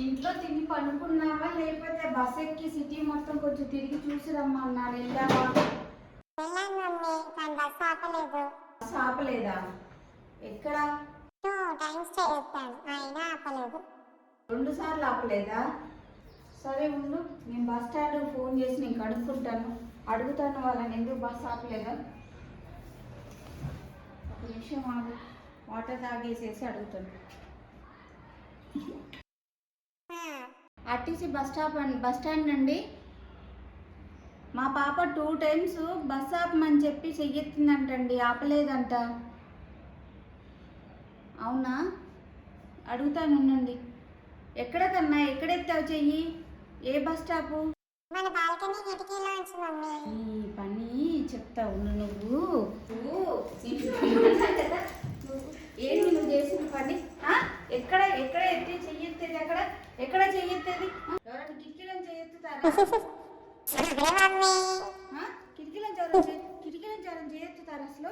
ఇంట్లో తిని పనుకున్నావా లేకపోతే బస్ ఎక్కి సిటీ మొత్తం కొంచెం తిరిగి చూసి రమ్మన్నారు, వెళ్ళావా? వెళ్ళాను మమ్మీ, కానీ బస్సు ఆపలేదు. బస్ ఆపలేదా? ఎక్కడ? 2 టైమ్స్ చేస్తాను, అయినా ఆపలేదు. 2 సార్లు ఆపలేదా? సరే ఉండు, నేను బస్ స్టాండ్ ఫోన్ చేసి నేను కనుక్కుంటాను, అడుగుతాను వాళ్ళని ఎందుకు బస్ ఆపలేదా. ఒక నిమిషం ఆగు, వాటర్ తాగేసేసి అడుగుతాను. ఆర్టీసీ బస్ స్టాండ్ అండి. మా పాప 2 టైమ్స్ బస్ ఆపమని చెప్పి చెయ్యెత్తిందంటండి, ఆపలేదంట. అవునా? అడుగుతాను ఉండండి. ఎక్కడ కన్నా, ఎక్కడ ఎత్తావు చెయ్యి? ఏ బస్ స్టాపు? మన బాల్కనీ కిటికీలో ఉంచు మమ్మీ. ఈ పని చెప్తా ఉండు. నువ్వు ఏంటి నువ్వు చేసిన పని? ఎక్కడ ఎక్కడ ఎత్తి చెయ్యెత్తేది? ఎక్కడ ఎక్కడ చెయ్యెత్తేది? ఎవరైనా కిటికీలను చెయ్యెత్తుతారా? కిటికీలను ఎవరైనా చెయ్యెత్తుతారా అసలు?